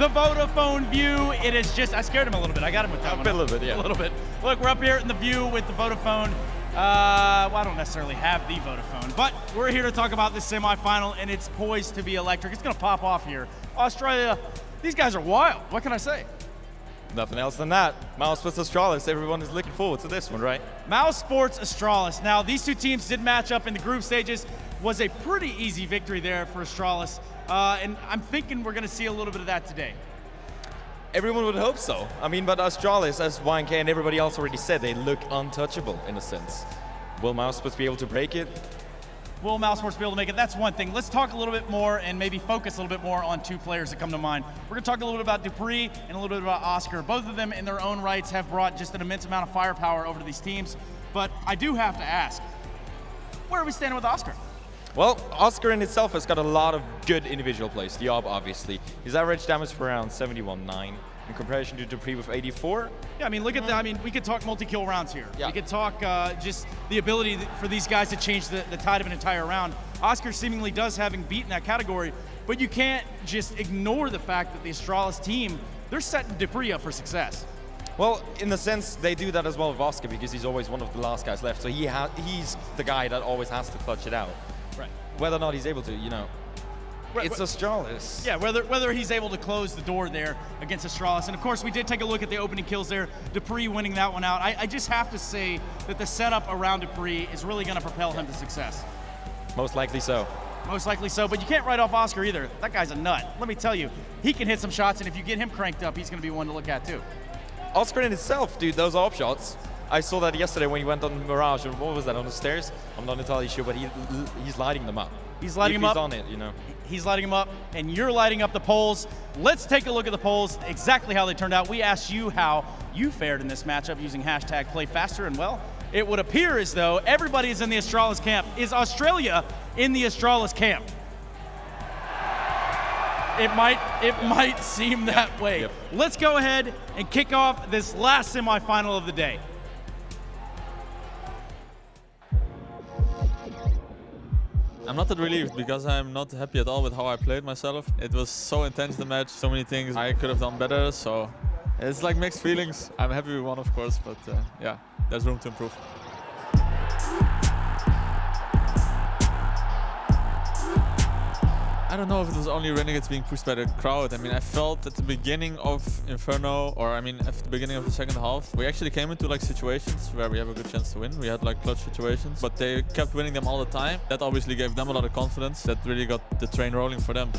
the Vodafone view. It is just, I scared him a little bit. I got him with that one. A little bit, yeah. A little bit. Look, we're up here in the view with the Vodafone. Well, I don't necessarily have the Vodafone, but we're here to talk about this semifinal, and it's poised to be electric. It's going to pop off here. Australia, these guys are wild. What can I say? Nothing else than that. Mousesports Astralis, everyone is looking forward to this one, right? Mousesports Astralis. Now, these two teams did match up in the group stages. Was a pretty easy victory there for Astralis, and I'm thinking we're going to see a little bit of that today. Everyone would hope so. I mean, but Astralis, as YNK and everybody else already said, they look untouchable in a sense. Will Mousesports be able to break it? Will Mousesports be able to make it? That's one thing. Let's talk a little bit more and maybe focus a little bit more on two players that come to mind. We're going to talk a little bit about Dupree and a little bit about Oscar. Both of them in their own rights have brought just an immense amount of firepower over to these teams. But I do have to ask, where are we standing with Oscar? Well, Oscar in itself has got a lot of good individual plays. Diob, obviously. His average damage per round, 71.9. In comparison to Dupree with 84. Yeah, I mean, look at that. I mean, we could talk multi-kill rounds here. Yeah. We could talk just the ability for these guys to change the tide of an entire round. Oscar seemingly does having beaten that category, but you can't just ignore the fact that the Astralis team, they're setting Dupree up for success. Well, in a sense, they do that as well with Oscar because he's always one of the last guys left. So he's the guy that always has to clutch it out. Right. Whether or not he's able to, you know. It's Astralis. Yeah, whether he's able to close the door there against Astralis. And of course, we did take a look at the opening kills there. Dupree winning that one out. I just have to say that the setup around Dupree is really going to propel him to success. Most likely so. Most likely so, but you can't write off Oscar either. That guy's a nut. Let me tell you, he can hit some shots, and if you get him cranked up, he's going to be one to look at too. Oscar in itself, dude, those AWP shots. I saw that yesterday when he went on Mirage, or what was that, on the stairs? I'm not entirely sure, but he's lighting them up. He's lighting them up. He's on it, you know. He's lighting them up, and you're lighting up the polls. Let's take a look at the polls, exactly how they turned out. We asked you how you fared in this matchup using hashtag #PlayFaster, and well, it would appear as though everybody is in the Astralis camp. Is Australia in the Astralis camp? It might seem that way. Yep. Let's go ahead and kick off this last semifinal of the day. I'm not that relieved because I'm not happy at all with how I played myself. It was so intense, the match, so many things I could have done better, so it's like mixed feelings. I'm happy with one, of course, but yeah, there's room to improve. I don't know if it was only Renegades being pushed by the crowd. I mean, I felt at the beginning of Inferno, or I mean, at the beginning of the second half, we actually came into like situations where we have a good chance to win. We had like clutch situations, but they kept winning them all the time. That obviously gave them a lot of confidence. That really got the train rolling for them.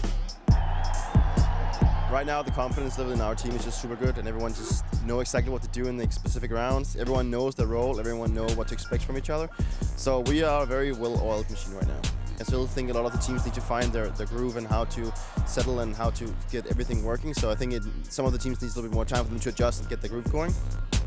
Right now, the confidence level in our team is just super good, and everyone just knows exactly what to do in the specific rounds. Everyone knows their role, everyone knows what to expect from each other. So we are a very well-oiled machine right now. I still think a lot of the teams need to find their groove and how to settle and how to get everything working. So I think some of the teams need a little bit more time for them to adjust and get the groove going.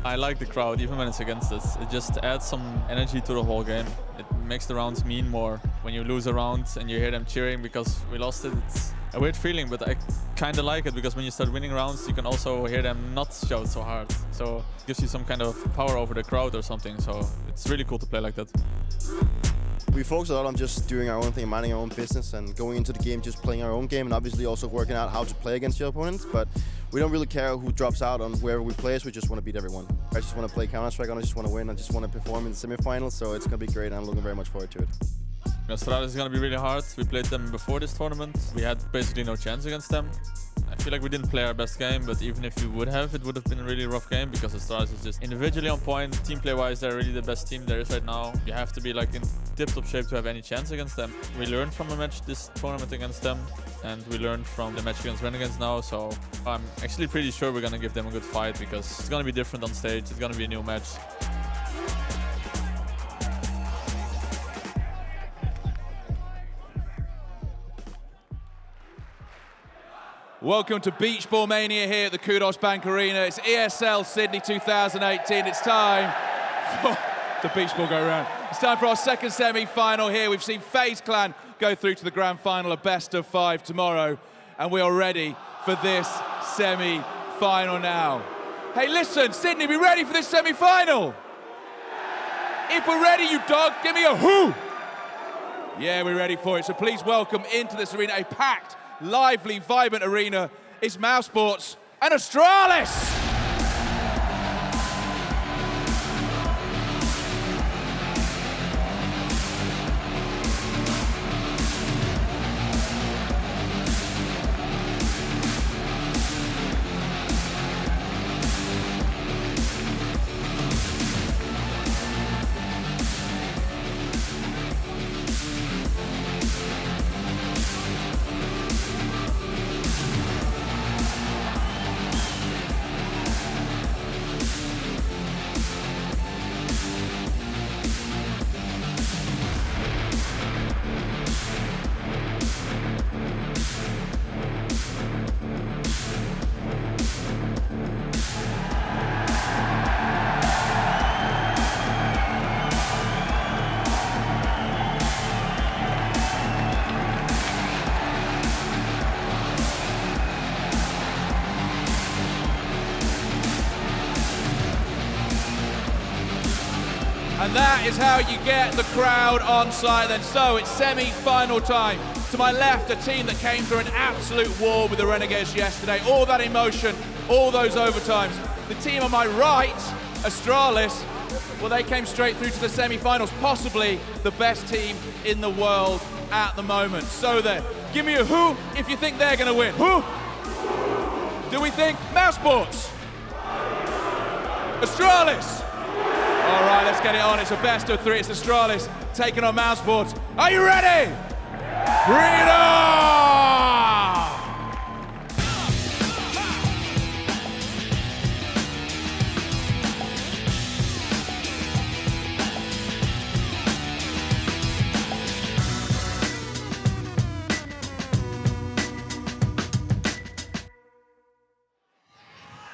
I like the crowd, even when it's against us. It just adds some energy to the whole game. It makes the rounds mean more. When you lose a round and you hear them cheering because we lost it, it's a weird feeling, but I kind of like it because when you start winning rounds, you can also hear them not shout so hard. So it gives you some kind of power over the crowd or something. So it's really cool to play like that. We focus a lot on just doing our own thing, minding our own business, and going into the game just playing our own game, and obviously also working out how to play against your opponents. But we don't really care who drops out on whoever we play, so we just want to beat everyone. I just want to play Counter-Strike, I just want to win, I just want to perform in the semifinals, so it's going to be great, and I'm looking very much forward to it. Astralis is going to be really hard. We played them before this tournament. We had basically no chance against them. I feel like we didn't play our best game, but even if we would have, it would have been a really rough game because Astralis is just individually on point. Team play-wise, they're really the best team there is right now. You have to be like in tip-top shape to have any chance against them. We learned from a match this tournament against them, and we learned from the match against Renegades now, so I'm actually pretty sure we're going to give them a good fight because it's going to be different on stage. It's going to be a new match. Welcome to Beach Ball Mania here at the Qudos Bank Arena. It's ESL Sydney 2018. It's time for the Beach Ball go round. It's time for our second semi-final here. We've seen FaZe Clan go through to the grand final, a best of 5 tomorrow, and we are ready for this semi-final now. Hey, listen, Sydney, we ready for this semi-final? If we're ready, you dog, give me a whoo! Yeah, we're ready for it. So please welcome into this arena a packed, lively, vibrant arena It's mousesports and Astralis. And that is how you get the crowd on side then. So it's semi-final time. To my left, a team that came through an absolute war with the Renegades yesterday. All that emotion, all those overtimes. The team on my right, Astralis, well, they came straight through to the semi-finals, possibly the best team in the world at the moment. So then, give me a who if you think they're gonna win. Who? Do we think mousesports? Astralis? All right, let's get it on. It's a best of three. It's Astralis taking on mousesports. Are you ready? Bring it on!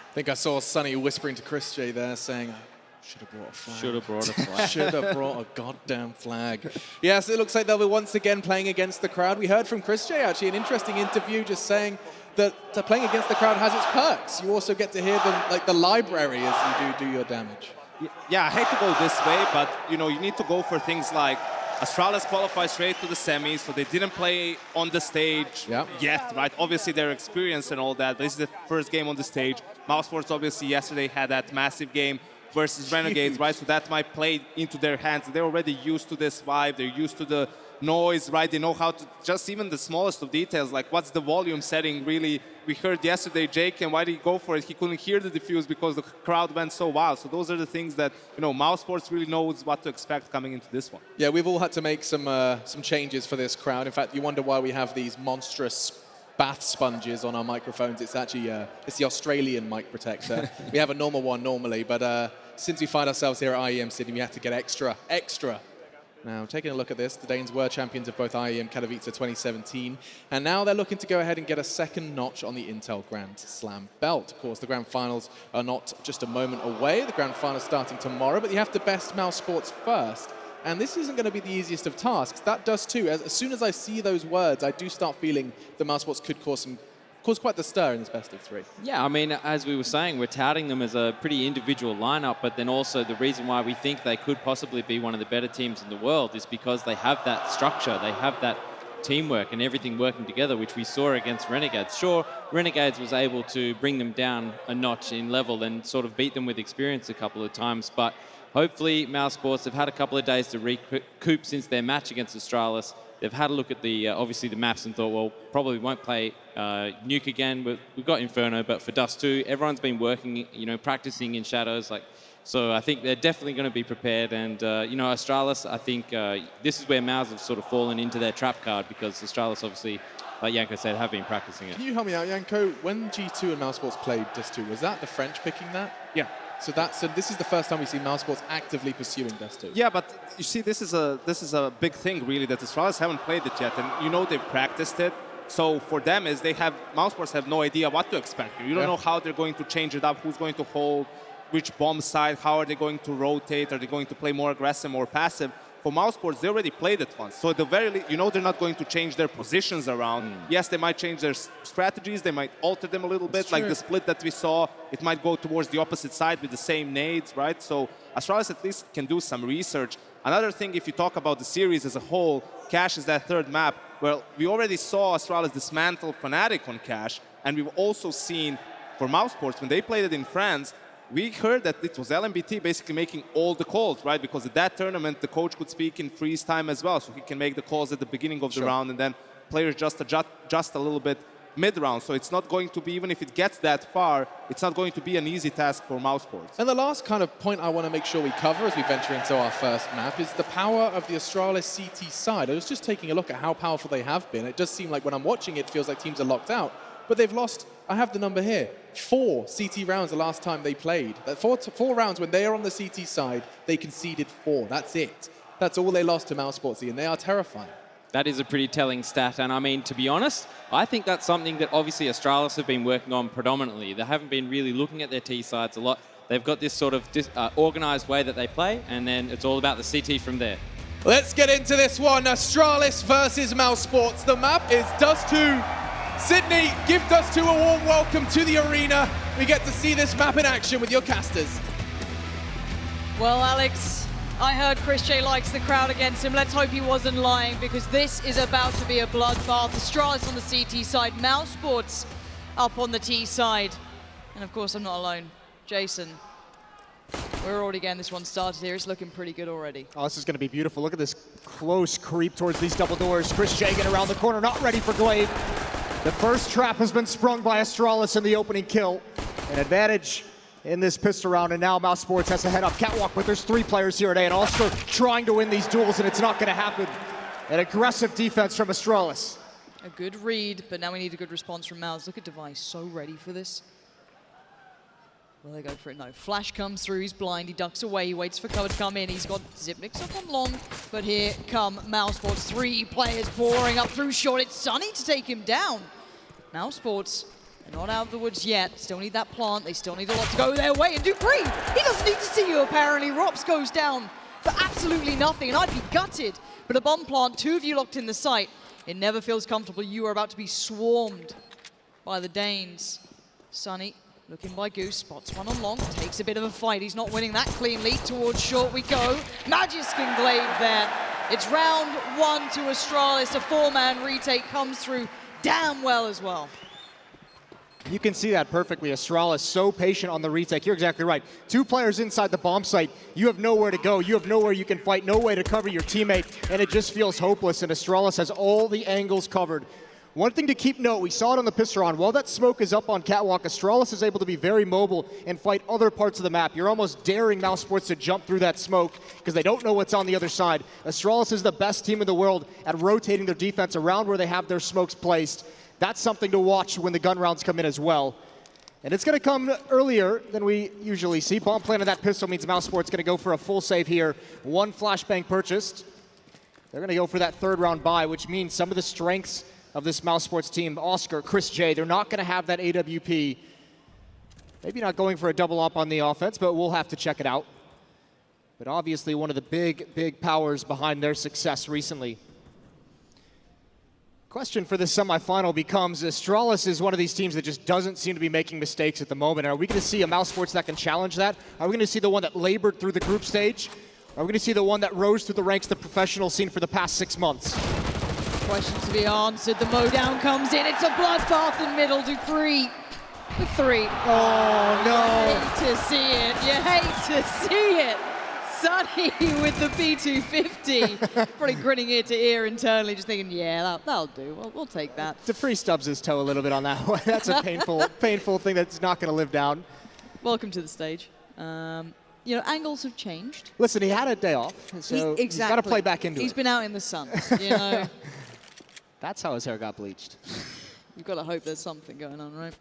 I think I saw Sonny whispering to Chris J there saying, should have brought a flag. Should have brought a flag. Should have brought a goddamn flag. Yes, it looks like they'll be once again playing against the crowd. We heard from Chris J actually an interesting interview just saying that playing against the crowd has its perks. You also get to hear them like the library as you do your damage. Yeah, I hate to go this way, but you know, you need to go for things like Astralis qualified straight to the semis, so they didn't play on the stage yet, right? Obviously, they're experienced and all that, but this is the first game on the stage. mousesports obviously yesterday had that massive game versus Renegades, right? So that might play into their hands. They're already used to this vibe. They're used to the noise, right? They know how to, just even the smallest of details, like what's the volume setting really. We heard yesterday, Jake, and why did he go for it? He couldn't hear the diffuse because the crowd went so wild. So those are the things that, you know, mousesports really knows what to expect coming into this one. Yeah, we've all had to make some changes for this crowd. In fact, you wonder why we have these monstrous bath sponges on our microphones. It's actually it's the Australian mic protector. We have a normal one normally, but since we find ourselves here at IEM Sydney, we have to get extra. Now, taking a look at this, the Danes were champions of both IEM Katowice 2017, and now they're looking to go ahead and get a second notch on the Intel Grand Slam belt. Of course, the Grand Finals are not just a moment away. The Grand Finals starting tomorrow, but you have to best mousesports first. And this isn't going to be the easiest of tasks. That does too. As soon as I see those words, I do start feeling the mousesports could cause quite the stir in this best of three. Yeah, I mean, as we were saying, we're touting them as a pretty individual lineup, but then also the reason why we think they could possibly be one of the better teams in the world is because they have that structure, they have that teamwork and everything working together, which we saw against Renegades. Sure, Renegades was able to bring them down a notch in level and sort of beat them with experience a couple of times, but hopefully mousesports have had a couple of days to recoup since their match against Astralis. They've had a look at the obviously the maps and thought, well, probably won't play Nuke again. We've got Inferno, but for dust2, everyone's been working, you know, practicing in shadows. So I think they're definitely going to be prepared. And you know, Astralis, I think this is where Mouse have sort of fallen into their trap card because Astralis, obviously, like Yanko said, have been practicing it. Can you help me out, Yanko? When G2 and mousesports played dust2, was that the French picking that? Yeah. So this is the first time we see mousesports actively pursuing dust2. Yeah, but you see, this is a big thing really that Astralis haven't played it yet, and you know they've practiced it. So for them, is mousesports have no idea what to expect. You don't know how they're going to change it up, who's going to hold, which bomb side, how are they going to rotate, are they going to play more aggressive, more passive. For mousesports, they already played it once. So at the very least, you know they're not going to change their positions around. Yes, they might change their strategies, they might alter them a little bit, like the split that we saw. It might go towards the opposite side with the same nades, right? So Astralis at least can do some research. Another thing, if you talk about the series as a whole, Cash is that third map. Well, we already saw Astralis dismantle Fnatic on Cash, and we've also seen for mousesports, when they played it in France, we heard that it was LMBT basically making all the calls, right? Because at that tournament, the coach could speak in freeze time as well, so he can make the calls at the beginning of the round, and then players just adjust a little bit mid-round. So it's not going to be, even if it gets that far, it's not going to be an easy task for mousesports. And the last kind of point I want to make sure we cover as we venture into our first map is the power of the Astralis CT side. I was just taking a look at how powerful they have been. It does seem like when I'm watching it, feels like teams are locked out. But they've lost, I have the number here, 4 CT rounds the last time they played. That four rounds when they are on the CT side, they conceded 4. That's it. That's all they lost to mousesports, and they are terrifying. That is a pretty telling stat, and I mean, to be honest, I think that's something that obviously Astralis have been working on predominantly. They haven't been really looking at their T sides a lot. They've got this sort of organized way that they play, and then it's all about the CT from there. Let's get into this one. Astralis versus mousesports. The map is dust2. Sydney, give dust2 a warm welcome to the arena. We get to see this map in action with your casters. Well, Alex, I heard Chris J likes the crowd against him. Let's hope he wasn't lying, because this is about to be a bloodbath. Astralis on the CT side, mousesports up on the T side. And of course, I'm not alone. Jason, we're already getting this one started here. It's looking pretty good already. Oh, this is going to be beautiful. Look at this close creep towards these double doors. Chris J getting around the corner, not ready for Glaive. The first trap has been sprung by Astralis in the opening kill. An advantage in this pistol round, and now mousesports has to head up catwalk, but there's 3 players here today, and also trying to win these duels, and it's not going to happen. An aggressive defense from Astralis. A good read, but now we need a good response from Mouse. Look at Device, so ready for this. Will they go for it? No. Flash comes through, he's blind, he ducks away, he waits for cover to come in. He's got Zipnix up on long, but here come mousesports. 3 players pouring up through short. It's Sunny to take him down. mousesports, they're not out of the woods yet. Still need that plant. They still need a lot to go their way. And Dupree, he doesn't need to see you apparently. Rops goes down for absolutely nothing, and I'd be gutted. But a bomb plant, 2 of you locked in the site. It never feels comfortable. You are about to be swarmed by the Danes. Sunny, looking by Goose, spots one on long, takes a bit of a fight. He's not winning that cleanly. Towards short we go. Magisk and Glaive there. It's round 1 to Astralis. A 4-man retake comes through damn well as well. You can see that perfectly. Astralis so patient on the retake. You're exactly right. 2 players inside the bomb site. You have nowhere to go. You have nowhere you can fight. No way to cover your teammate. And it just feels hopeless. And Astralis has all the angles covered. One thing to keep note, we saw it on the pistol round. While that smoke is up on catwalk, Astralis is able to be very mobile and fight other parts of the map. You're almost daring mousesports to jump through that smoke because they don't know what's on the other side. Astralis is the best team in the world at rotating their defense around where they have their smokes placed. That's something to watch when the gun rounds come in as well. And it's going to come earlier than we usually see. Bomb plant on that pistol means mousesports going to go for a full save here. 1 flashbang purchased. They're going to go for that 3rd round buy, which means some of the strengths of this mousesports team, Oscar, Chris J, they're not going to have that AWP. Maybe not going for a double up on the offense, but we'll have to check it out. But obviously one of the big powers behind their success recently. Question for this semifinal becomes, Astralis is one of these teams that just doesn't seem to be making mistakes at the moment. Are we going to see a mousesports that can challenge that? Are we going to see the one that labored through the group stage? Are we going to see the one that rose through the ranks of the professional scene for the past 6 months? Question to be answered. The mowdown comes in. It's a bloodbath in middle. Dupree with 3. Oh, no. You hate to see it. You hate to see it. Sunny with the B250. Probably grinning ear to ear internally, just thinking, yeah, that'll do. We'll take that. Dupree stubs his toe a little bit on that one. That's a painful thing that's not going to live down. Welcome to the stage. You know, angles have changed. Listen, he had a day off, so he's got to play back into it. He's been out in the sun, you know. That's how his hair got bleached. You've got to hope there's something going on, right?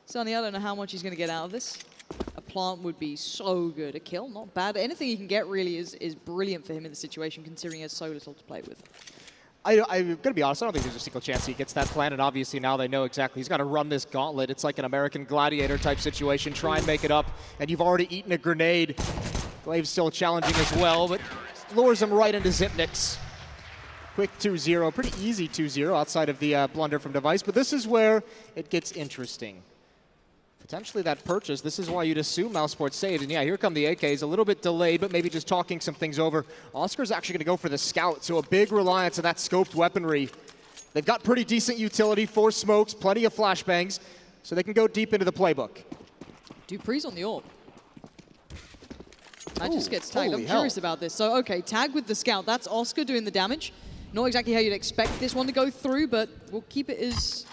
Sonny, I don't know how much he's going to get out of this. A plant would be so good. A kill, not bad. Anything he can get really is brilliant for him in the situation, considering he has so little to play with. I'm going to be honest, I don't think there's a single chance he gets that plant, and obviously now they know exactly. He's got to run this gauntlet. It's like an American Gladiator type situation. Try and make it up, and you've already eaten a grenade. Glaive's still challenging as well, but lures him right into Zipnix. Quick 2-0, pretty easy 2-0 outside of the blunder from Device, but this is where it gets interesting. Potentially that purchase, this is why you'd assume mousesports saved. And yeah, here come the AKs, a little bit delayed, but maybe just talking some things over. Oscar's actually going to go for the scout, so a big reliance on that scoped weaponry. They've got pretty decent utility, 4 smokes, plenty of flashbangs, so they can go deep into the playbook. Dupree's on the AWP. That just gets tagged. I'm holy hell. curious about this. So, okay, tag with the scout. That's Oscar doing the damage. Not exactly how you'd expect this one to go through, but we'll keep it as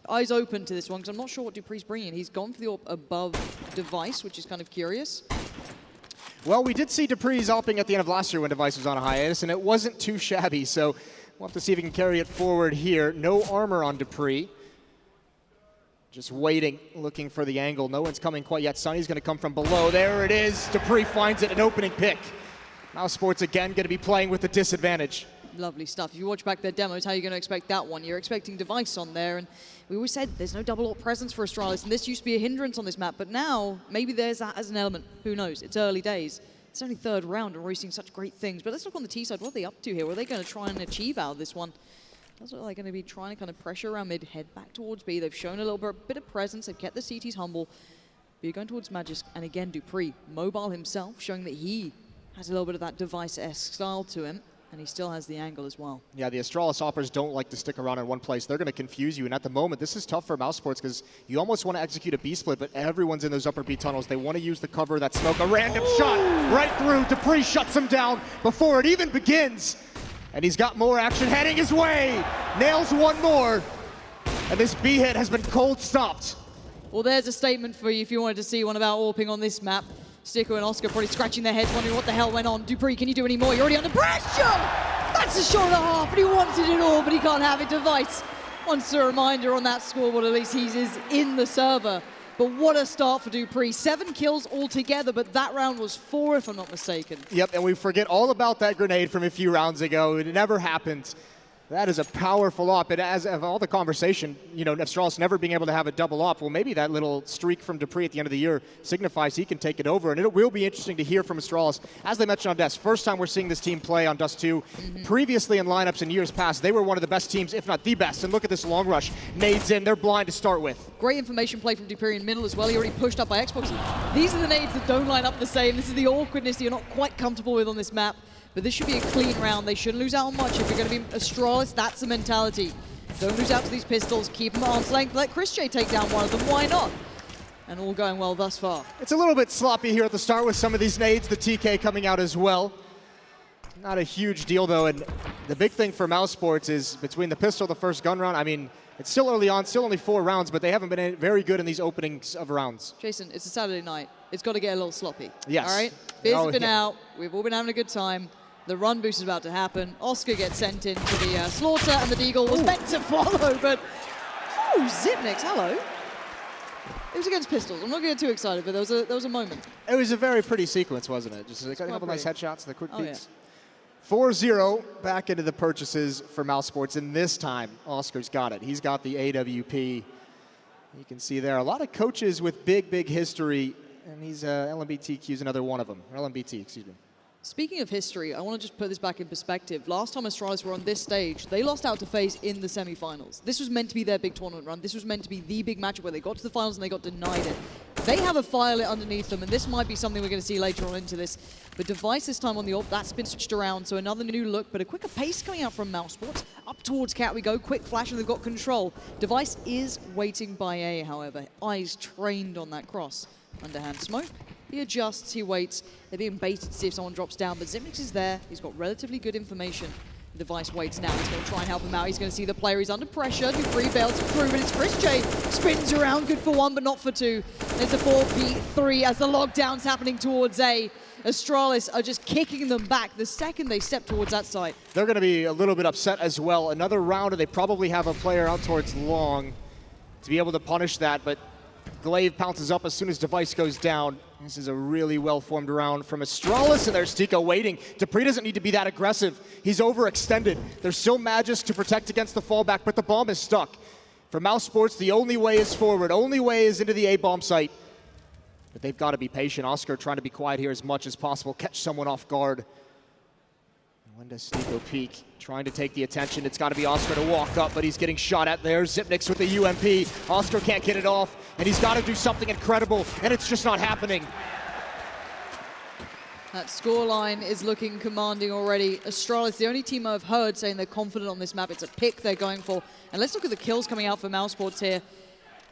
eyes open to this one, because I'm not sure what Dupree's bringing. He's gone for the AWP above Device, which is kind of curious. Well, we did see Dupree's AWPing at the end of last year when Device was on a hiatus, and it wasn't too shabby, so we'll have to see if he can carry it forward here. No armor on Dupree. Just waiting, looking for the angle. No one's coming quite yet. Sunny's going to come from below. There it is. Dupree finds it, an opening pick. mousesports again going to be playing with the disadvantage. Lovely stuff. If you watch back their demos, how are you going to expect that one? You're expecting Device on there, and we always said there's no double AWP presence for Astralis, and this used to be a hindrance on this map, but now maybe there's that as an element. Who knows? It's early days. It's only 3rd round, and we're seeing such great things. But let's look on the T side. What are they up to here? What are they going to try and achieve out of this one? Does it look like they're going to be trying to kind of pressure around mid, head back towards B. They've shown a little bit of presence. They've kept the CTs humble. But you're going towards Magisk, and again, Dupree, mobile himself, showing that he has a little bit of that Device-esque style to him, and he still has the angle as well. Yeah, the Astralis operators don't like to stick around in one place. They're going to confuse you, and at the moment, this is tough for mousesports because you almost want to execute a B split, but everyone's in those upper B tunnels. They want to use the cover of that smoke. A random shot right through. Dupree shuts him down before it even begins. And he's got more action heading his way. Nails one more. And this B hit has been cold stopped. Well, there's a statement for you if you wanted to see one about AWPing on this map. Sticker and Oscar probably scratching their heads, wondering what the hell went on. Dupree, can you do any more? You're already under pressure! That's a shot and a half, and he wanted it all, but he can't have it. Device wants a reminder on that scoreboard, at least he is in the server. But what a start for Dupree. 7 kills altogether, but that round was 4, if I'm not mistaken. Yep, and we forget all about that grenade from a few rounds ago. It never happened. That is a powerful op. And as of all the conversation, you know, Astralis never being able to have a double op, well, maybe that little streak from Dupree at the end of the year signifies he can take it over. And it will be interesting to hear from Astralis. As they mentioned on Dust, first time we're seeing this team play on Dust 2. Previously in lineups in years past, they were one of the best teams, if not the best. And look at this long rush. Nades in, they're blind to start with. Great information play from Dupree in middle as well. He already pushed up by Xbox. These are the nades that don't line up the same. This is the awkwardness that you're not quite comfortable with on this map. But this should be a clean round. They shouldn't lose out on much. If you're going to be Astralis, that's the mentality. Don't lose out to these pistols. Keep them at arm's length. Let Chris J take down one of them. Why not? And all going well thus far. It's a little bit sloppy here at the start with some of these nades. The TK coming out as well. Not a huge deal, though. And the big thing for mousesports is between the pistol, the first gun round, I mean, it's still early on, still only 4 rounds, but they haven't been very good in these openings of rounds. Jason, it's a Saturday night. It's got to get a little sloppy. Yes. All right? Beers have been out. We've all been having a good time. The run boost is about to happen. Oscar gets sent into the slaughter, and the Deagle was meant to follow, but... Oh, Zipnix, hello. It was against pistols. I'm not getting too excited, but there was a moment. It was a very pretty sequence, wasn't it? Just a couple nice headshots, the quick peeks. Yeah. 4-0 back into the purchases for mousesports, and this time, Oscar's got it. He's got the AWP. You can see there a lot of coaches with big, big history, and he's LMBTQ is another one of them, or LMBT, excuse me. Speaking of history, I want to just put this back in perspective. Last time Astralis were on this stage, they lost out to FaZe in the semifinals. This was meant to be their big tournament run. This was meant to be the big matchup where they got to the finals and they got denied it. They have a fire lit underneath them, and this might be something we're going to see later on into this. But Device this time on the AWP, that's been switched around, so another new look, but a quicker pace coming out from mousesports. Up towards Cat we go, quick flash, and they've got control. Device is waiting by A, however. Eyes trained on that cross. Underhand smoke. He adjusts, he waits. They're being baited to see if someone drops down, but Zipnix is there. He's got relatively good information. The Device waits now. He's going to try and help him out. He's going to see the player. He's under pressure. Dupree bails to prove it. It's Chris J. Spins around. Good for 1, but not for 2. There's a 4v3 as the lockdown's happening towards A. Astralis are just kicking them back the second they step towards that site. They're going to be a little bit upset as well. Another round, and they probably have a player out towards long to be able to punish that, but Glaive pounces up as soon as Device goes down. This is a really well-formed round from Astralis, and there's Stika waiting. Dupree doesn't need to be that aggressive. He's overextended. There's still Magisk to protect against the fallback, but the bomb is stuck. For mousesports, the only way is forward. Only way is into the A-bomb site. But they've got to be patient. Oscar trying to be quiet here as much as possible. Catch someone off guard. When does Stiko peek? Trying to take the attention. It's got to be Oscar to walk up, but he's getting shot at there. Zipnix with the UMP. Oscar can't get it off, and he's got to do something incredible, and it's just not happening. That scoreline is looking commanding already. Astralis, the only team I've heard saying they're confident on this map. It's a pick they're going for. And let's look at the kills coming out for mousesports here.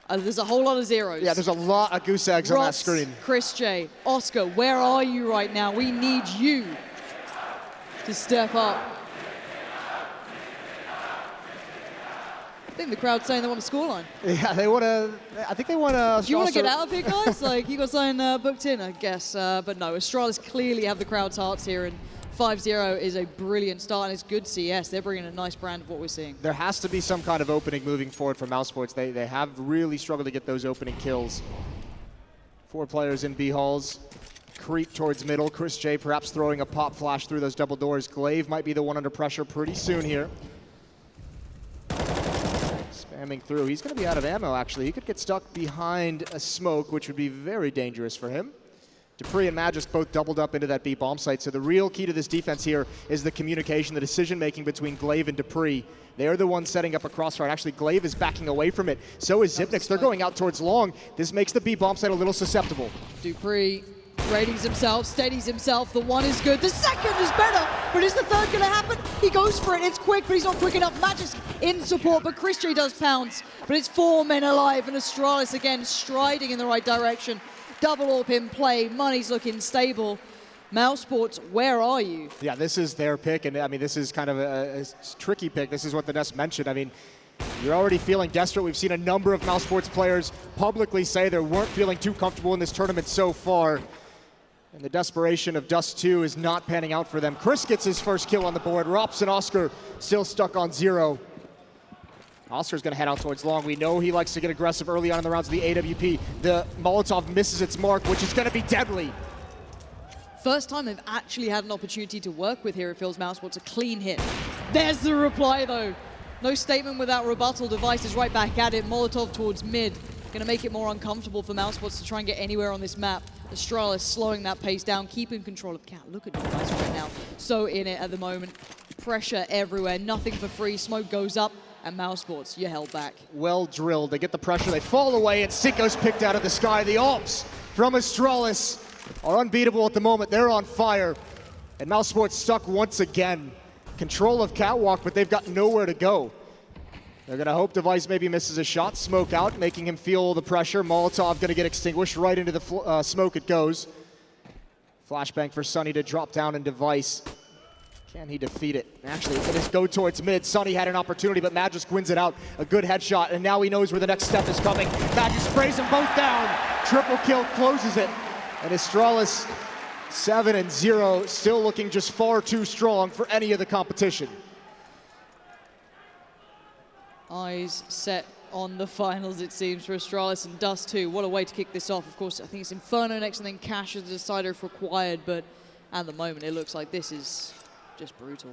There's a whole lot of zeros. Yeah, there's a lot of goose eggs on that screen. Chris J, Oscar, where are you right now? We need you to step up. I think the crowd's saying they want a scoreline. Yeah, they want to. I think they want to. Do you want to get out of here, guys? Like, you got something booked in, I guess. But no, Astralis clearly have the crowd's hearts here, and 5-0 is a brilliant start, and it's good CS. They're bringing a nice brand of what we're seeing. There has to be some kind of opening moving forward for mousesports. They have really struggled to get those opening kills. 4 players in B halls. Creep towards middle. Chris J perhaps throwing a pop flash through those double doors. Glaive might be the one under pressure pretty soon here. Spamming through. He's going to be out of ammo, actually. He could get stuck behind a smoke, which would be very dangerous for him. dupreeh and Magisk both doubled up into that B bomb site. So the real key to this defense here is the communication, the decision-making between Glaive and dupreeh. They're the ones setting up a crossfire. Actually, Glaive is backing away from it. So is Xyp9x. They're going out towards long. This makes the B bomb site a little susceptible. dupreeh readies himself, steadies himself. The one is good. The second is better. But is the third going to happen? He goes for it. It's quick, but he's not quick enough. Magisk in support, but Chris J does pounce. But it's 4 men alive, and Astralis again striding in the right direction. Double AWP in play. Money's looking stable. mousesports, where are you? Yeah, this is their pick, and I mean, this is kind of a tricky pick. This is what the Nest mentioned. I mean, you're already feeling desperate. We've seen a number of mousesports players publicly say they weren't feeling too comfortable in this tournament so far. And the desperation of dust2 is not panning out for them. Chris gets his first kill on the board. Rops and Oscar still stuck on 0. Oscar's going to head out towards long. We know he likes to get aggressive early on in the rounds of the AWP. The Molotov misses its mark, which is going to be deadly. First time they've actually had an opportunity to work with here, it feels mousesports. A clean hit. There's the reply, though. No statement without rebuttal. Device is right back at it. Molotov towards mid. Going to make it more uncomfortable for mousesports to try and get anywhere on this map. Astralis slowing that pace down, keeping control of Cat. Look at Device right now. So in it at the moment. Pressure everywhere. Nothing for free. Smoke goes up. And mousesports, you're held back. Well drilled. They get the pressure. They fall away. And Sicko's picked out of the sky. The AWPs from Astralis are unbeatable at the moment. They're on fire. And mousesports stuck once again. Control of Catwalk, but they've got nowhere to go. They're going to hope Device maybe misses a shot. Smoke out, making him feel the pressure. Molotov going to get extinguished. Right into the smoke it goes. Flashbang for Sunny to drop down, and Device, can he defeat it? Actually, it is go towards mid. Sunny had an opportunity, but Magisk wins it out. A good headshot, and now he knows where the next step is coming. Magisk sprays them both down. Triple kill closes it. And Astralis 7-0, still looking just far too strong for any of the competition. Eyes set on the finals, it seems, for Astralis and dust2. What a way to kick this off. Of course, I think it's Inferno next and then Cash as the decider if required, but at the moment it looks like this is just brutal.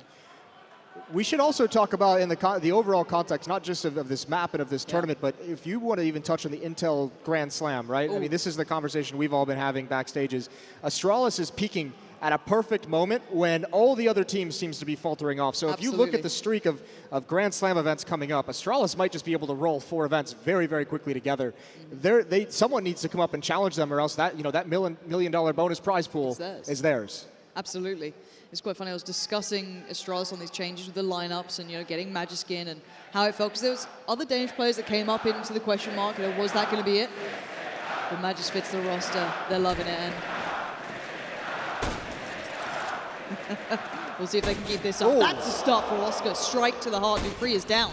We should also talk about in the overall context, not just of this map and of this tournament, but if you want to even touch on the Intel Grand Slam, right? Ooh. I mean, this is the conversation we've all been having backstage. Is Astralis is peaking at a perfect moment when all the other teams seems to be faltering off. So if you look at the streak of Grand Slam events coming up, Astralis might just be able to roll 4 events very, very quickly together. Someone needs to come up and challenge them, or else that that $1 million bonus prize pool is theirs. Absolutely. It's quite funny. I was discussing Astralis on these changes with the lineups and getting Magisk in and how it felt, because there was other Danish players that came up into the question mark. Was that going to be it? But Magisk fits the roster. They're loving it, and we'll see if they can keep this up. Ooh. That's a stop for Oscar. Strike to the heart. dupreeh is down.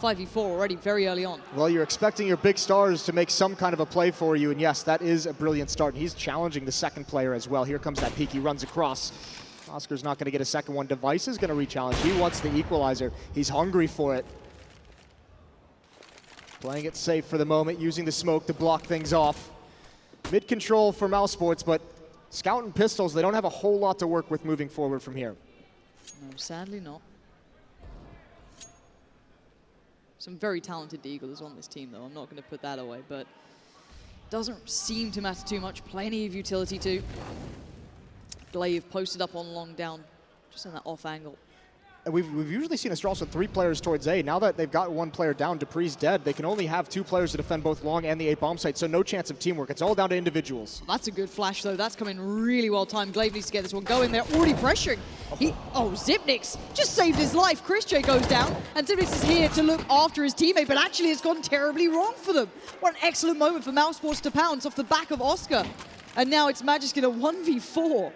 5v4 already very early on. Well, you're expecting your big stars to make some kind of a play for you, and yes, that is a brilliant start. And he's challenging the second player as well. Here comes that peek. He runs across. Oscar's not going to get a second one. Device is going to re-challenge. He wants the equalizer. He's hungry for it. Playing it safe for the moment, using the smoke to block things off. Mid-control for mousesports, but Scout and Pistols, they don't have a whole lot to work with moving forward from here. No, sadly not. Some very talented Deaglers on this team, though. I'm not going to put that away, but doesn't seem to matter too much. Plenty of utility, too. Glaive posted up on long down, just in that off angle. we've usually seen Astralis with 3 players towards A. Now that they've got 1 player down, Dupree's dead, they can only have 2 players to defend both long and the A bomb site, so no chance of teamwork. It's all down to individuals. That's a good flash, though. That's coming really well timed. Glaive needs to get this one going. They're already pressuring. Zipnix just saved his life. Chris J goes down, and Zipnix is here to look after his teammate, but actually it's gone terribly wrong for them. What an excellent moment for mousesports to pounce off the back of Oscar. And now it's Magisk in a 1v4.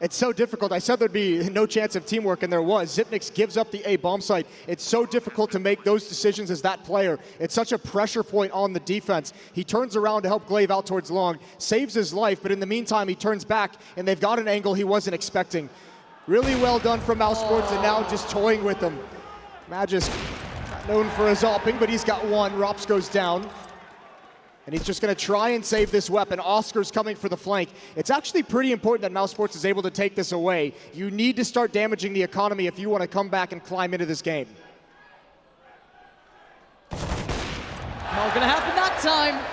It's so difficult. I said there'd be no chance of teamwork, and there was. Zipnix gives up the A bomb site. It's so difficult to make those decisions as that player. It's such a pressure point on the defense. He turns around to help Glaive out towards long, saves his life, but in the meantime, he turns back, and they've got an angle he wasn't expecting. Really well done from mousesports, and now just toying with them. Magisk, not known for his AWPing, but he's got 1. Rops goes down. And he's just going to try and save this weapon. Oscar's coming for the flank. It's actually pretty important that mousesports is able to take this away. You need to start damaging the economy if you want to come back and climb into this game. Not going to happen that time.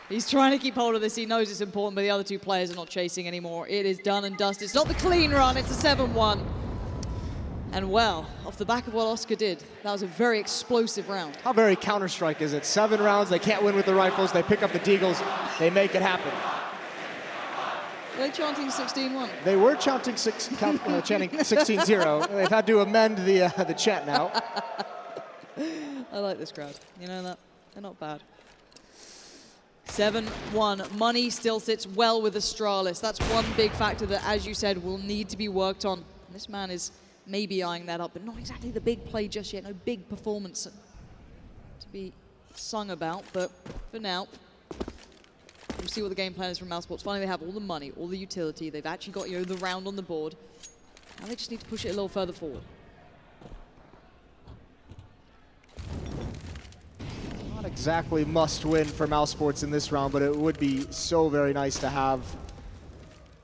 He's trying to keep hold of this. He knows it's important, but the other 2 players are not chasing anymore. It is done and dusted. It's not the clean run. It's a 7-1. And well, off the back of what Oscar did, that was a very explosive round. How very Counter-Strike is it? 7 rounds, they can't win with the rifles, they pick up the deagles, they make it happen. Are they chanting 16-1? They were chanting 16-0. They've had to amend the chant now. I like this crowd. You know that? They're not bad. 7-1. Money still sits well with Astralis. That's one big factor that, as you said, will need to be worked on. And this man is maybe eyeing that up, but not exactly the big play just yet. No big performance to be sung about, but for now, we'll see what the game plan is from mousesports. Finally, they have all the money, all the utility. They've actually got, the round on the board. Now they just need to push it a little further forward. Not exactly must win for mousesports in this round, but it would be so very nice to have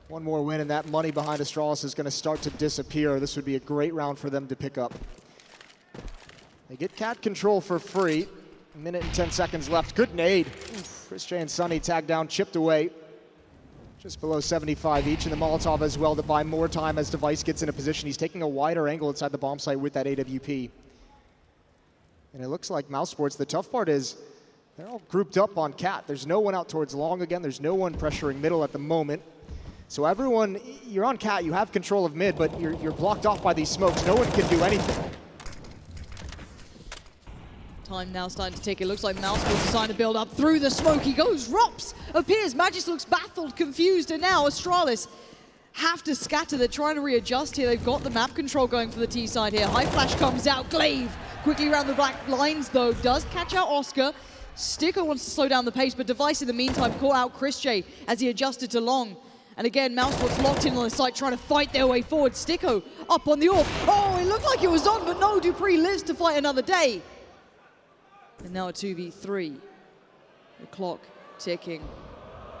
one more win, and that money behind Astralis is going to start to disappear. This would be a great round for them to pick up. They get cat control for free. 1 minute and 10 seconds left. Good nade. Chris J and Sunny tagged down, chipped away. Just below 75 each, and the Molotov as well to buy more time as Device gets in a position. He's taking a wider angle inside the bomb site with that AWP. And it looks like mousesports, the tough part is they're all grouped up on cat. There's no one out towards long again. There's no one pressuring middle at the moment. So everyone, you're on cat, you have control of mid, but you're blocked off by these smokes. No one can do anything. Time now starting to tick. It looks like mousesports is starting to build up through the smoke. He goes, Rops appears. Magisk looks baffled, confused, and now Astralis have to scatter. They're trying to readjust here. They've got the map control going for the T side here. High flash comes out. Glaive quickly around the black lines, though, does catch out Oscar. Sticker wants to slow down the pace, but Device in the meantime caught out Chris J as he adjusted to long. And again, mousesports locked in on the site, trying to fight their way forward. Sticko up on the AWP. Oh, it looked like it was on, but no, Dupree lives to fight another day. And now a 2v3. The clock ticking.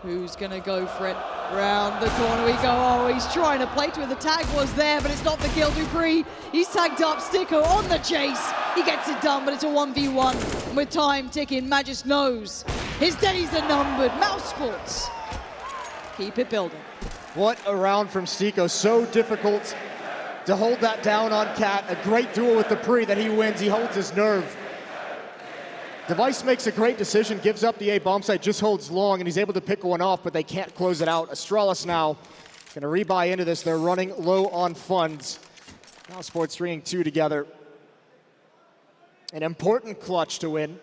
Who's going to go for it? Round the corner we go. Oh, he's trying to play to it. The tag was there, but it's not the kill. Dupree, he's tagged up. Sticko on the chase. He gets it done, but it's a 1v1. And with time ticking, Magisk knows his days are numbered. Mousesports, keep it building. What a round from Sticko. So difficult to hold that down on cat. A great duel with Dupree that he wins. He holds his nerve. Device makes a great decision, gives up the A bomb site, just holds long, and he's able to pick one off, but they can't close it out. Astralis now going to rebuy into this. They're running low on funds. mousesports stringing 2 together. An important clutch to win,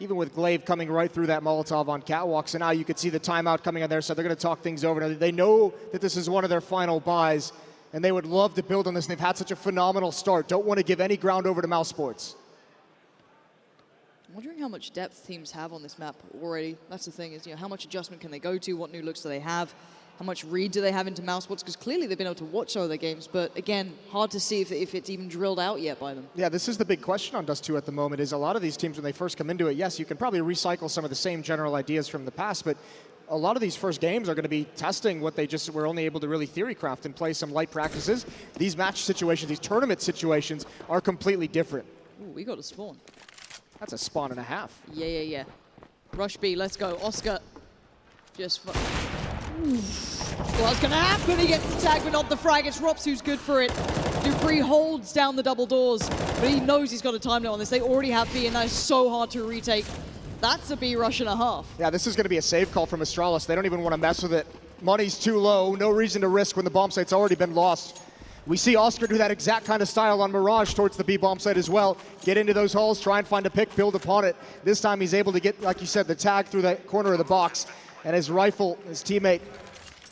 even with Glaive coming right through that Molotov on catwalk. So now you could see the timeout coming on there, so they're going to talk things over. Now, they know that this is one of their final buys, and they would love to build on this. They've had such a phenomenal start. Don't want to give any ground over to mousesports. I'm wondering how much depth teams have on this map already. That's the thing, is how much adjustment can they go to? What new looks do they have? How much read do they have into mousesports? Because clearly they've been able to watch some of their games, but again, hard to see if it's even drilled out yet by them. Yeah, this is the big question on Dust2 at the moment, is a lot of these teams, when they first come into it, yes, you can probably recycle some of the same general ideas from the past, but a lot of these first games are going to be testing what they just were only able to really theory craft and play some light practices. These match situations, these tournament situations are completely different. Ooh, we got a spawn. That's a spawn and a half. Yeah. Rush B, let's go. Oscar just... What's going to happen? He gets the tag, but not the frag. It's Rops who's good for it. dupreeh holds down the double doors, but he knows he's got a time limit on this. They already have B, and that is so hard to retake. That's a B rush and a half. Yeah, this is going to be a save call from Astralis. They don't even want to mess with it. Money's too low, no reason to risk when the bomb site's already been lost. We see Oscar do that exact kind of style on Mirage towards the B bomb site as well. Get into those holes, try and find a pick, build upon it. This time he's able to get, like you said, the tag through the corner of the box. And his rifle, his teammate,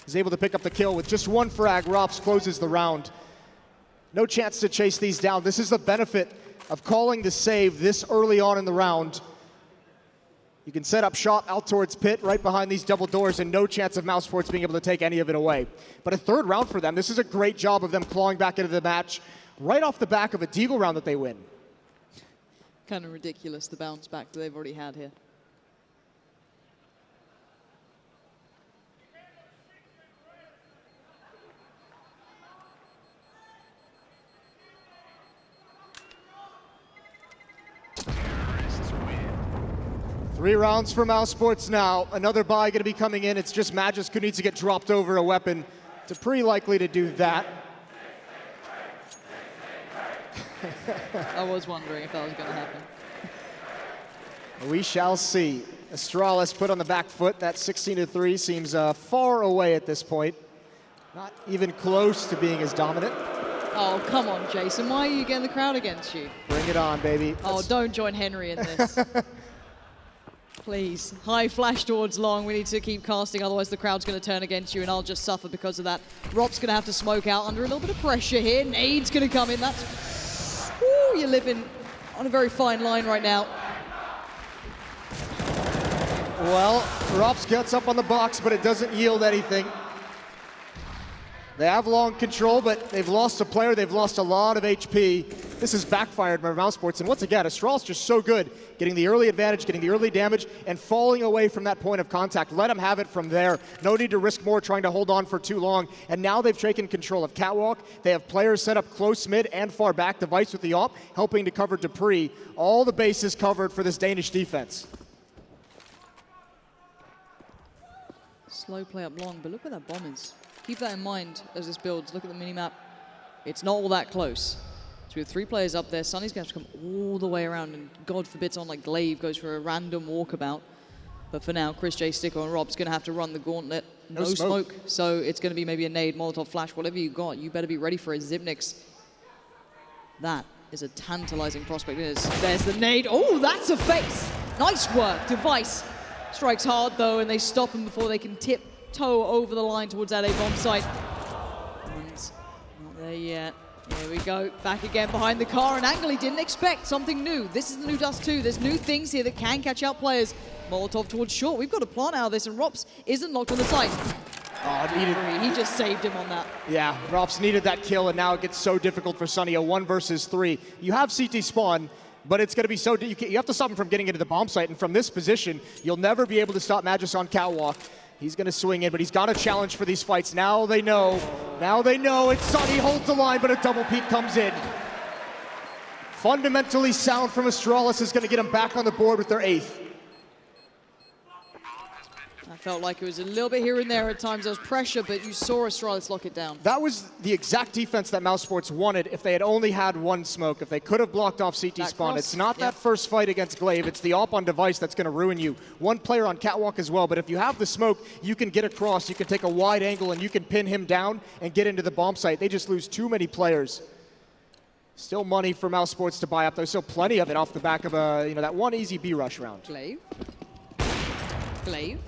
is able to pick up the kill with just one frag. Rops closes the round. No chance to chase these down. This is the benefit of calling the save this early on in the round. You can set up shop out towards pit, right behind these double doors, and no chance of mousesports being able to take any of it away. But a third round for them. This is a great job of them clawing back into the match right off the back of a Deagle round that they win. Kind of ridiculous, the bounce back that they've already had here. Three rounds for mousesports now. Another buy going to be coming in. It's just Magisk who needs to get dropped over a weapon. dupreeh likely to do that. I was wondering if that was going to happen. We shall see. Astralis put on the back foot. That 16-3 seems far away at this point. Not even close to being as dominant. Oh, come on, Jason. Why are you getting the crowd against you? Bring it on, baby. Oh, don't join Henry in this. Please. High flash towards long. We need to keep casting, otherwise the crowd's going to turn against you, and I'll just suffer because of that. Rop's going to have to smoke out under a little bit of pressure here. Nade's going to come in. That's... Ooh, you're living on a very fine line right now. Well, Rops gets up on the box, but it doesn't yield anything. They have long control, but they've lost a player. They've lost a lot of HP. This has backfired by mousesports. And once again, Astralis just so good, getting the early advantage, getting the early damage, and falling away from that point of contact. Let them have it from there. No need to risk more trying to hold on for too long. And now they've taken control of Catwalk. They have players set up close mid and far back. Device with the AWP, helping to cover dupreeh. All the bases covered for this Danish defense. Slow play up long, but look where that bomb is. Keep that in mind as this builds. Look at the minimap. It's not all that close. So we have three players up there. Sunny's going to have to come all the way around, and God forbid someone like Glaive goes for a random walkabout. But for now, Chris J, Sticker, and Rob's going to have to run the gauntlet. No smoke. So it's going to be maybe a nade, Molotov, flash, whatever you got. You better be ready for a Zipnix. That is a tantalizing prospect. There's the nade. Oh, that's a face. Nice work. Device strikes hard, though, and they stop him before they can tiptoe over the line towards that A bomb site. And not there yet. Here we go, back again behind the car, and Angle didn't expect something new. This is the new Dust 2. There's new things here that can catch out players. Molotov towards short. We've got a plant out of this, and Rops isn't locked on the site. Oh, he just saved him on that. Yeah, Rops needed that kill, and now it gets so difficult for Sunny. A 1 versus 3. You have CT spawn, but it's going to be so... You have to stop him from getting into the bomb site, and from this position, you'll never be able to stop Magisk on Catwalk. He's going to swing in, but he's got a challenge for these fights. Now they know. Now they know. It's Sunny, holds the line, but a double peek comes in. Fundamentally sound from Astralis is going to get him back on the board with their 8th. I felt like it was a little bit here and there at times. There was pressure, but you saw Astralis lock it down. That was the exact defense that mousesports wanted if they had only had one smoke, if they could have blocked off CT spawn. It's not that first fight against Glaive, it's the AWP on Device that's going to ruin you. One player on Catwalk as well, but if you have the smoke, you can get across, you can take a wide angle, and you can pin him down and get into the bomb site. They just lose too many players. Still money for mousesports to buy up. There's still plenty of it off the back of that one easy B rush round. Glaive. Glaive.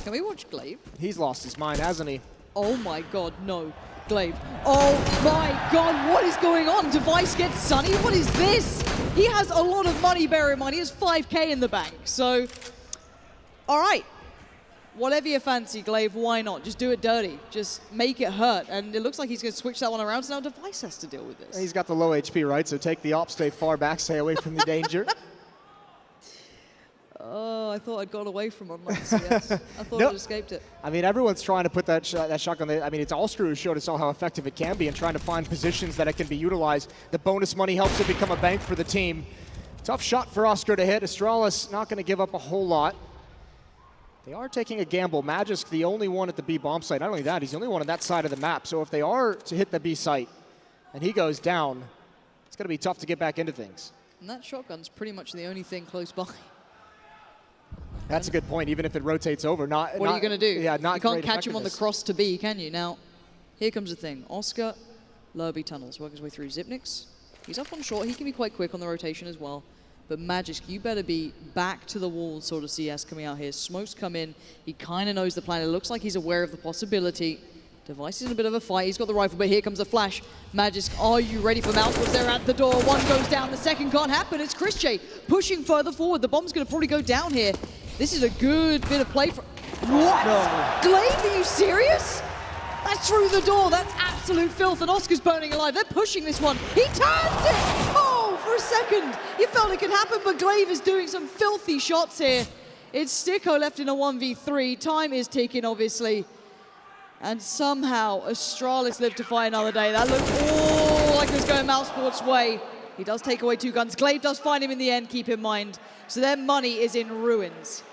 Can we watch Glaive? He's lost his mind, hasn't he? Oh my God, no. Glaive. Oh my God, what is going on? Device gets Sunny. What is this? He has a lot of money, bear in mind. He has 5K in the bank. So, all right. Whatever you fancy, Glaive, why not? Just do it dirty. Just make it hurt. And it looks like he's going to switch that one around, so now Device has to deal with this. He's got the low HP, right? So take the AWP, stay far back, stay away from the danger. Oh, I thought I'd got away from him. Yes. I thought I'd escaped it. I mean, everyone's trying to put that shotgun there. I mean, it's Allscrew who showed us all how effective it can be and trying to find positions that it can be utilized. The bonus money helps it become a bank for the team. Tough shot for Oscar to hit. Astralis not going to give up a whole lot. They are taking a gamble. Magisk, the only one at the B bomb site. Not only that, he's the only one on that side of the map. So if they are to hit the B site, and he goes down. It's going to be tough to get back into things. And that shotgun's pretty much the only thing close by. That's a good point, even if it rotates over. What are you going to do? Yeah, not You can't great catch him on the effectiveness. cross to B, can you? Now, here comes the thing. Oscar, lower B tunnels, working his way through Zipnix. He's up on short. He can be quite quick on the rotation as well. But Magisk, you better be back to the wall sort of CS coming out here. Smokes come in. He kind of knows the plan. It looks like he's aware of the possibility. Device is in a bit of a fight. He's got the rifle, but here comes the flash. Magisk, are you ready for mousesports? They're at the door. One goes down. The second can't happen. It's Chris J pushing further forward. The bomb's going to probably go down here. This is a good bit of play for... What? No. Glaive, are you serious? That's through the door. That's absolute filth. And Oscar's burning alive. They're pushing this one. He turns it! Oh, for a second. You felt it could happen, but Glaive is doing some filthy shots here. It's Sticko left in a 1v3. Time is ticking, obviously. And somehow, Astralis lived to fight another day. That looked all like it was going mousesports' way. He does take away 2 guns. Glaive does find him in the end, keep in mind. So their money is in ruins.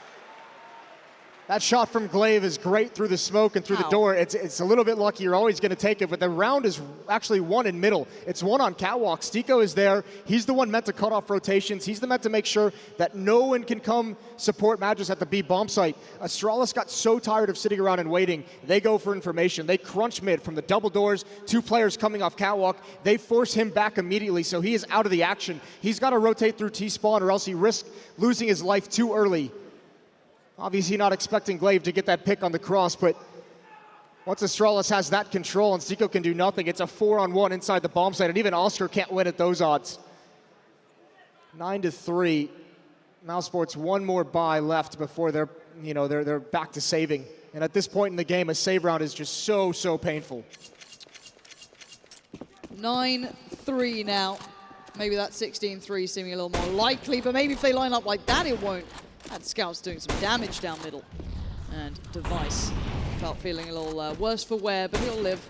That shot from Glaive is great through the smoke and through the door. It's a little bit lucky. You're always going to take it, but the round is actually won in middle. It's won on catwalk. Sticko is there. He's the one meant to cut off rotations. He's the meant to make sure that no one can come support Magisk at the B bomb site. Astralis got so tired of sitting around and waiting. They go for information. They crunch mid from the double doors. 2 players coming off catwalk. They force him back immediately, so he is out of the action. He's got to rotate through T-spawn or else he risks losing his life too early. Obviously not expecting Glaive to get that pick on the cross, but once Astralis has that control and Sticko can do nothing, it's a 4-on-1 inside the bomb site, and even Oscar can't win at those odds. 9-3. mousesports 1 more buy left before they're back to saving. And at this point in the game, a save round is just so painful. 9-3 now. Maybe that 16-3 seeming a little more likely, but maybe if they line up like that, it won't. That Scout's doing some damage down middle. And Device felt feeling a little worse for wear, but he'll live.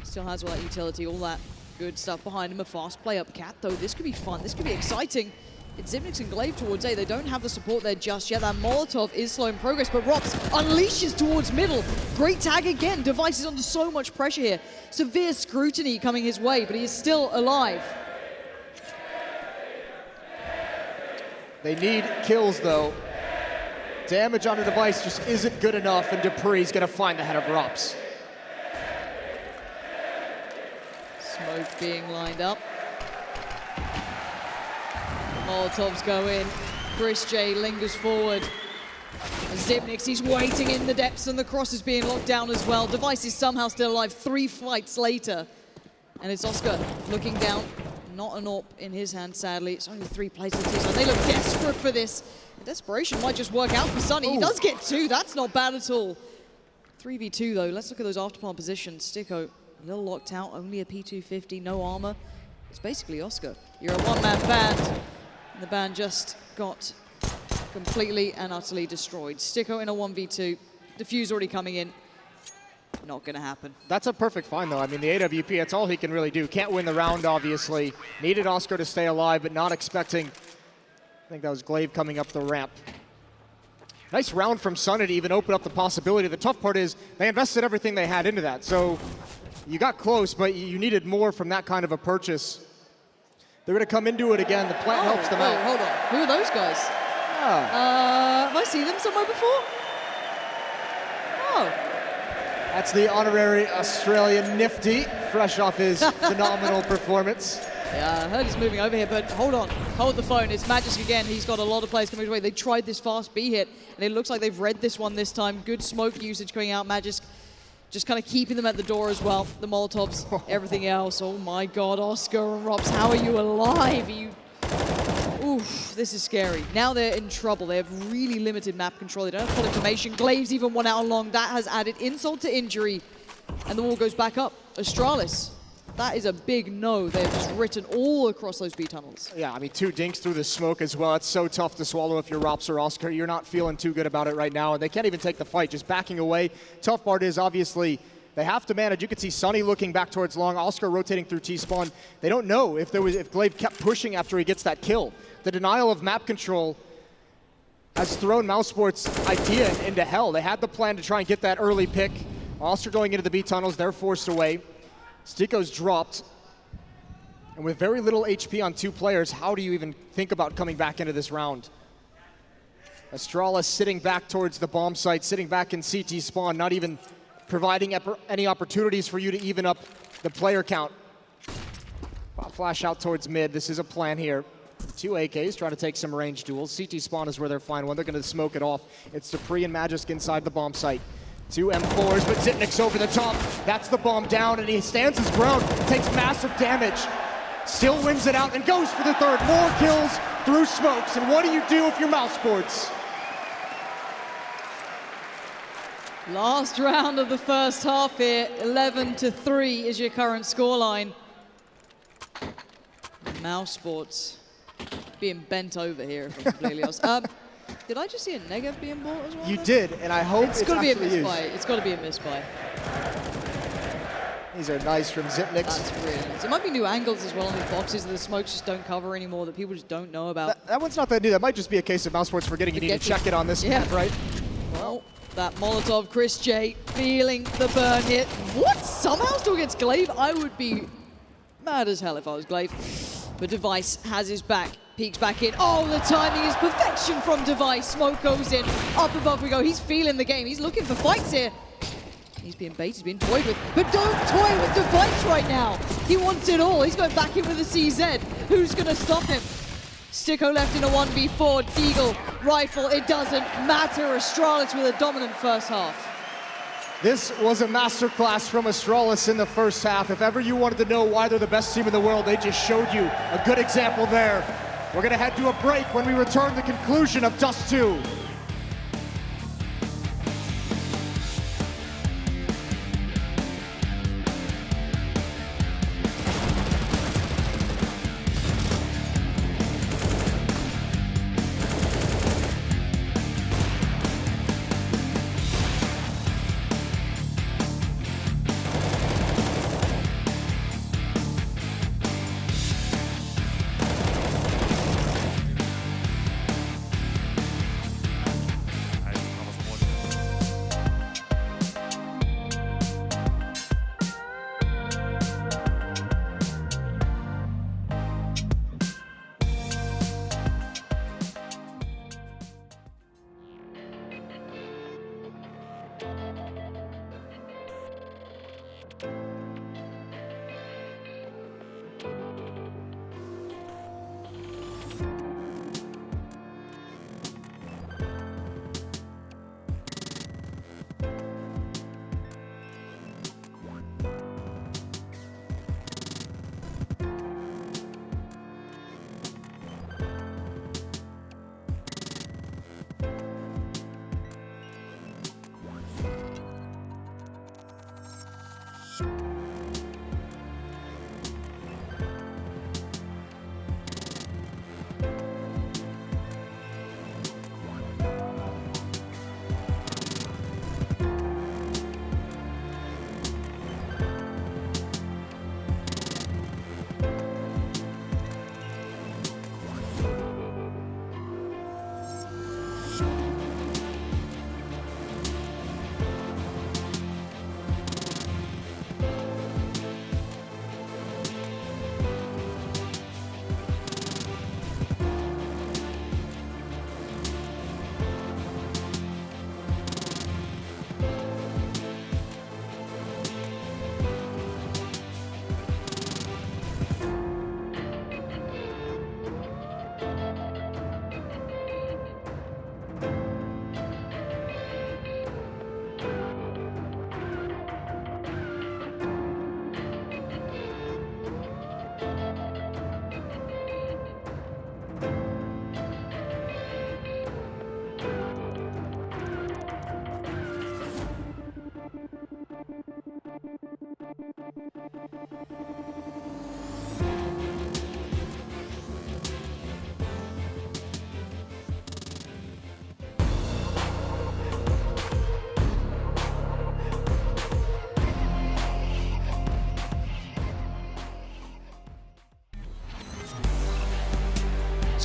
Still has all that utility, all that good stuff behind him. A fast play up Cat, though. This could be fun. This could be exciting. It's Zipnix and Glaive towards A. They don't have the support there just yet. That Molotov is slow in progress, but Rops unleashes towards middle. Great tag again. Device is under so much pressure here. Severe scrutiny coming his way, but he is still alive. They need kills, though. Damage on the Device just isn't good enough, and Dupree's going to find the head of Rops. Smoke being lined up. The Molotovs go in. Chris J lingers forward. Zipnix, he's waiting in the depths, and the cross is being locked down as well. Device is somehow still alive 3 fights later. And it's Oscar looking down. Not an AWP in his hand, sadly. It's only 3 plays on T-side. They look desperate for this. The desperation might just work out for Sunny. He does get 2. That's not bad at all. 3v2, though. Let's look at those afterplant positions. Sticko, a little locked out. Only a P250, no armor. It's basically Oscar. You're a one-man band. And the band just got completely and utterly destroyed. Sticko in a 1v2. Diffuse already coming in. Not going to happen. That's a perfect find, though. I mean, the AWP, that's all he can really do. Can't win the round, obviously. Needed Oscar to stay alive, but not expecting, I think that was Glaive coming up the ramp. Nice round from Sunny to even open up the possibility. The tough part is they invested everything they had into that. So you got close, but you needed more from that kind of a purchase. They're going to come into it again. The plant helps them out. Hold on. Who are those guys? Have I seen them somewhere before? Oh. That's the honorary Australian Nifty, fresh off his phenomenal performance. Yeah, I heard he's moving over here, but hold on. Hold the phone. It's Magisk again. He's got a lot of players coming his way. They tried this fast B hit, and it looks like they've read this one this time. Good smoke usage coming out. Magisk just kind of keeping them at the door as well. The Molotovs, everything else. Oh my God, Oscar and Rops, how are you alive? Oof, this is scary. Now they're in trouble. They have really limited map control. They don't have full information. Glaive's even one out on long. That has added insult to injury. And the wall goes back up. Astralis, that is a big no. They've just written all across those B tunnels. Yeah, I mean, 2 dinks through the smoke as well. It's so tough to swallow if you're Rops or Oscar. You're not feeling too good about it right now, and they can't even take the fight, just backing away. Tough part is, obviously, they have to manage. You can see Sunny looking back towards long, Oscar rotating through T-spawn. They don't know if Glaive kept pushing after he gets that kill. The denial of map control has thrown mousesports' idea into hell. They had the plan to try and get that early pick. Oscar going into the B tunnels, they're forced away. Stico's dropped. And with very little HP on 2 players, how do you even think about coming back into this round? Astralis sitting back towards the bomb site, sitting back in CT spawn, not even providing any opportunities for you to even up the player count. Flash out towards mid. This is a plan here. 2 AKs trying to take some range duels. CT spawn is where they're fine one. They're going to smoke it off. It's dupreeh and Magisk inside the bomb site. 2 M4s, but Zipnik's over the top. That's the bomb down, and he stands his ground, takes massive damage. Still wins it out and goes for the third. More kills through smokes. And what do you do if you're mousesports? Last round of the first half here. 11-3 is your current scoreline. mousesports being bent over here, if I'm completely honest. Did I just see a Negev being bought as well? You did, and I hope it's got to be a misbuy. It's got to be a misbuy. These are nice from Zipnik. That's really nice. It might be new angles as well on the boxes that the smokes just don't cover anymore, that people just don't know about. That one's not that new. That might just be a case of mousesports forgetting you need to check it on this map, right? Well, that Molotov, Chris J, feeling the burn hit. What? Somehow still gets Glaive? I would be mad as hell if I was Glaive. But Device has his back, peeks back in. Oh, the timing is perfection from Device. Smoke goes in, up above we go. He's feeling the game. He's looking for fights here. He's being baited, he's being toyed with. But don't toy with Device right now. He wants it all. He's going back in with a CZ. Who's going to stop him? Sticko left in a 1v4. Deagle, rifle, it doesn't matter. Astralis with a dominant first half. This was a masterclass from Astralis in the first half. If ever you wanted to know why they're the best team in the world, they just showed you a good example there. We're going to head to a break. When we return, the conclusion of dust2.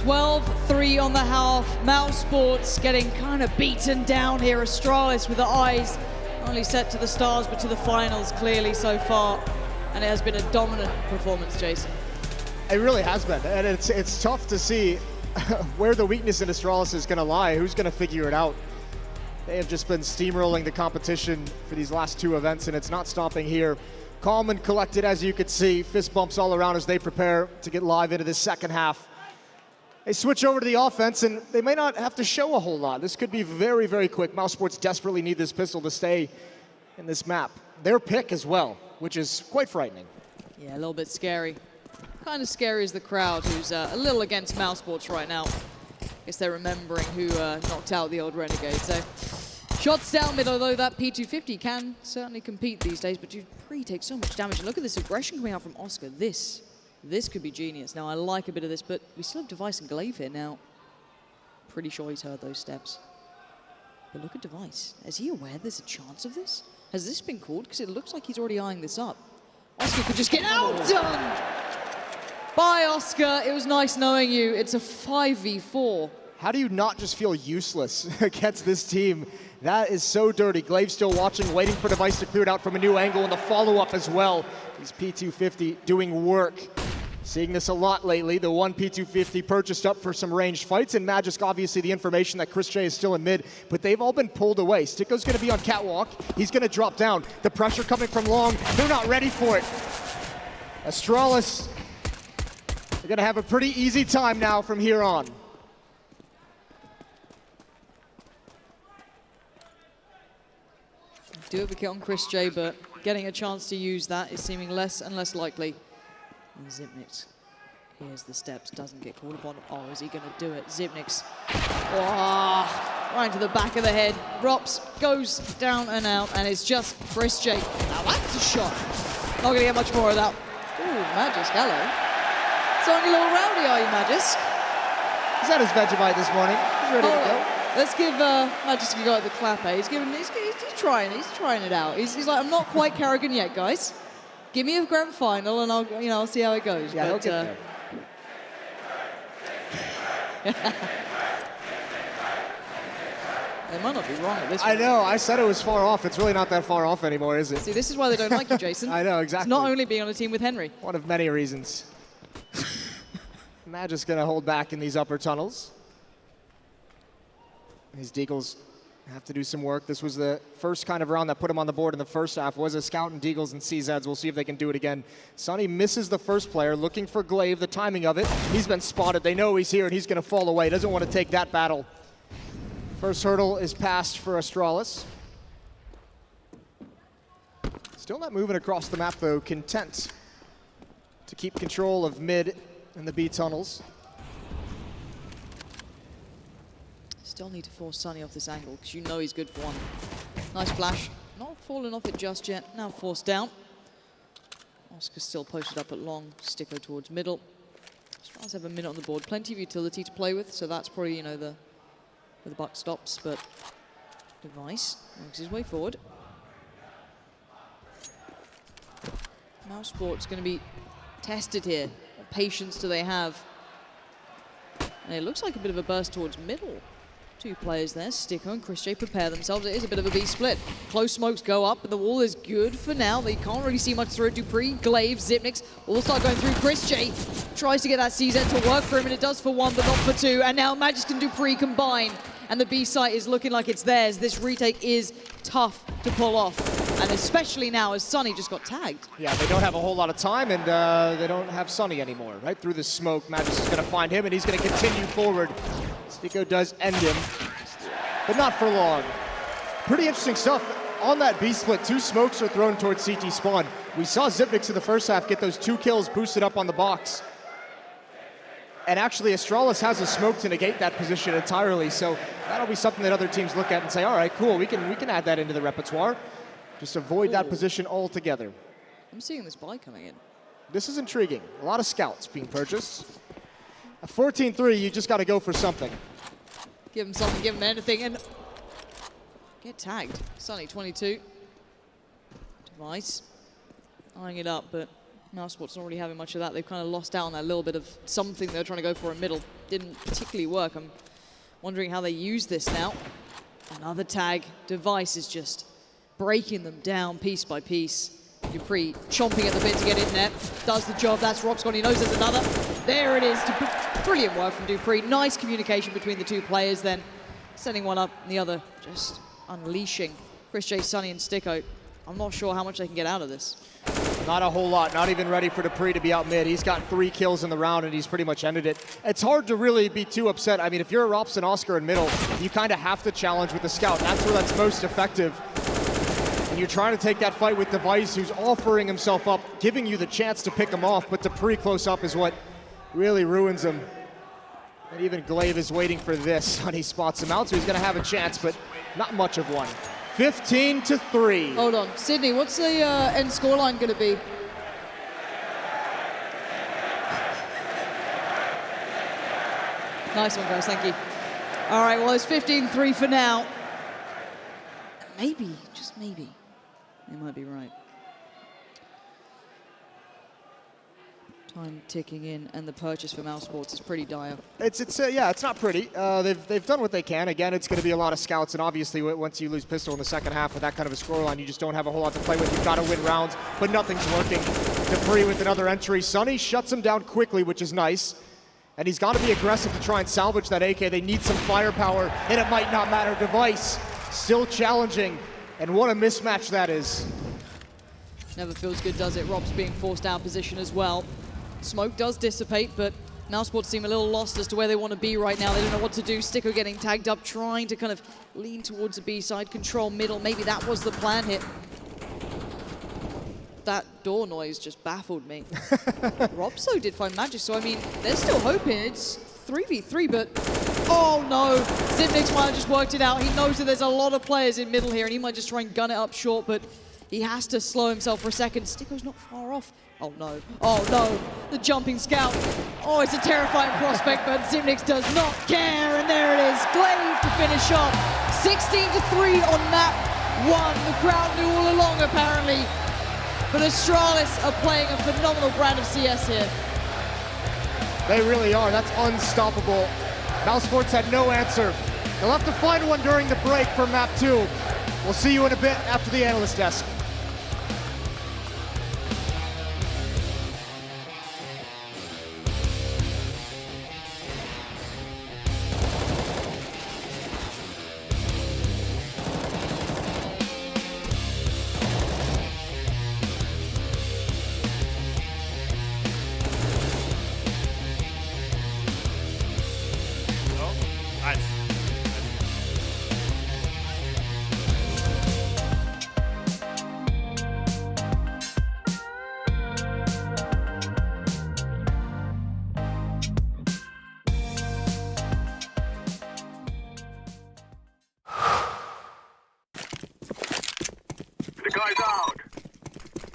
(12-3) on the half. mousesports getting kind of beaten down here. Astralis with the eyes not only set to the stars but to the finals clearly so far. And it has been a dominant performance, Jason. It really has been, and it's tough to see where the weakness in Astralis is going to lie. Who's going to figure it out? They have just been steamrolling the competition for these last 2 events, and it's not stopping here. Calm and collected, as you could see. Fist bumps all around as they prepare to get live into this second half. They switch over to the offense, and they may not have to show a whole lot. This could be very, very quick. mousesports desperately need this pistol to stay in this map. Their pick as well, which is quite frightening. Yeah, a little bit scary. Kind of scary is the crowd, who's a little against mousesports right now. I guess they're remembering who knocked out the old Renegade. So shots down mid, although that P250 can certainly compete these days, but Dupree takes so much damage. And look at this aggression coming out from Oscar. This could be genius. Now, I like a bit of this, but we still have Device and Glaive here now. Pretty sure he's heard those steps. But look at Device. Is he aware there's a chance of this? Has this been called? Because it looks like he's already eyeing this up. Oscar could just get outdone by Oscar. It was nice knowing you. It's a 5v4. How do you not just feel useless against this team? That is so dirty. Glaive still watching, waiting for Device to clear it out from a new angle, and the follow-up as well. He's P250 doing work. Seeing this a lot lately. The one P250 purchased up for some ranged fights, and Magisk, obviously the information that Chris J is still in mid, but they've all been pulled away. Sticko's gonna be on catwalk. He's gonna drop down. The pressure coming from long. They're not ready for it. Astralis, they're gonna have a pretty easy time now from here on. Do have a kill on Chris J, but getting a chance to use that is seeming less and less likely. And Zipnix, here's the steps, doesn't get called upon. Oh, is he gonna do it? Zipnix, oh, right to the back of the head, drops, goes down and out, and it's just Chris J. Now that's a shot. Not gonna get much more of that. Ooh, Magisk, hello. Sounding a little rowdy, are you, Magisk? He's had his Vegemite this morning. He's ready to go. Let's give Magisk a go at the clap, eh? He's trying it out. He's like, I'm not quite Carrigan yet, guys. Give me a grand final, and I'll see how it goes. Yeah, he'll get there. They might not be wrong at this I point. know, I said it was far off. It's really not that far off anymore, is it? See, this is why they don't like you, Jason. I know, exactly. It's not only being on a team with Henry. One of many reasons. Magisk's gonna hold back in these upper tunnels. These Deagles have to do some work. This was the first kind of round that put him on the board in the first half. Was a Scout and Deagles and CZs. We'll see if they can do it again. Sonny misses the first player, looking for Glaive, the timing of it. He's been spotted. They know he's here, and he's going to fall away. Doesn't want to take that battle. First hurdle is passed for Astralis. Still not moving across the map, though. Content to keep control of mid and the B tunnels. Still need to force Sonny off this angle, because you know he's good for one. Nice flash. Not falling off it just yet. Now forced down. Oscar still posted up at long. Sticko towards middle. Astralis have a minute on the board. Plenty of utility to play with, so that's probably, where the buck stops. But Device makes his way forward. mousesports going to be tested here. What patience do they have? And it looks like a bit of a burst towards middle. Two players there, Sticko and Chris J prepare themselves. It is a bit of a B split. Close smokes go up, but the wall is good for now. They can't really see much through it. Dupree, Glaive, Zipnix all start going through. Chris J tries to get that CZ to work for him, and it does for one, but not for two. And now Magisk and Dupree combine, and the B site is looking like it's theirs. This retake is tough to pull off, and especially now as Sonny just got tagged. Yeah, they don't have a whole lot of time, and they don't have Sonny anymore. Right through the smoke, Magisk is going to find him, and he's going to continue forward. Sticko does end him, but not for long. Pretty interesting stuff. On that B split, two smokes are thrown towards CT spawn. We saw Zipnix in the first half get those 2 kills boosted up on the box. And actually, Astralis has a smoke to negate that position entirely, so that'll be something that other teams look at and say, all right, cool, we can add that into the repertoire. Just avoid that position altogether. I'm seeing this buy coming in. This is intriguing. A lot of scouts being purchased. At 14-3, you just got to go for something. Give him something, give him anything, and get tagged. Sonny, 22. Device, eyeing it up, but mousesports not really having much of that. They've kind of lost out on that little bit of something they were trying to go for in middle. Didn't particularly work. I'm wondering how they use this now. Another tag. Device is just breaking them down piece by piece. Dupree chomping at the bit to get in there. Does the job. That's Rob's gone. He knows there's another. There it is. Brilliant work from Dupree. Nice communication between the two players then. Setting one up and the other just unleashing Chris J, Sonny, and Sticko. I'm not sure how much they can get out of this. Not a whole lot. Not even ready for Dupree to be out mid. He's got 3 kills in the round, and he's pretty much ended it. It's hard to really be too upset. I mean, if you're Rops and Oscar in middle, you kind of have to challenge with the scout. That's where that's most effective. And you're trying to take that fight with Device, who's offering himself up, giving you the chance to pick him off, but Dupree close up is what really ruins him. And even Glaive is waiting for this, and he spots him out, so he's going to have a chance, but not much of one. 15-3. Hold on. Sydney, what's the end scoreline going to be? Nice one, guys. Thank you. All right, well, it's 15-3 for now. Maybe, just maybe, they might be right. Time ticking in, and the purchase for mousesports is pretty dire. Yeah, it's not pretty. They've done what they can. Again, it's going to be a lot of scouts, and obviously once you lose pistol in the second half with that kind of a scoreline, you just don't have a whole lot to play with. You've got to win rounds, but nothing's working. Dupree with another entry. Sonny shuts him down quickly, which is nice. And he's got to be aggressive to try and salvage that AK. They need some firepower, and it might not matter. Device still challenging, and what a mismatch that is. Never feels good, does it? Rob's being forced out of position as well. Smoke does dissipate, but mousesports seem a little lost as to where they want to be right now. They don't know what to do. Sticko getting tagged up, trying to kind of lean towards the B side, control middle. Maybe that was the plan hit. That door noise just baffled me. Robso did find magic, so I mean, there's still hope here. It's 3v3, but oh no. Zipnix might have just worked it out. He knows that there's a lot of players in middle here, and he might just try and gun it up short, but he has to slow himself for a second. Sticko's not far off. Oh no, oh no, the jumping scout. Oh, it's a terrifying prospect, but Zipnix does not care, and there it is. Glaive to finish off. 16-3 on map 1. The crowd knew all along, apparently. But Astralis are playing a phenomenal brand of CS here. They really are. That's unstoppable. mousesports had no answer. They'll have to find one during the break for map 2. We'll see you in a bit after the analyst desk. The guy's out.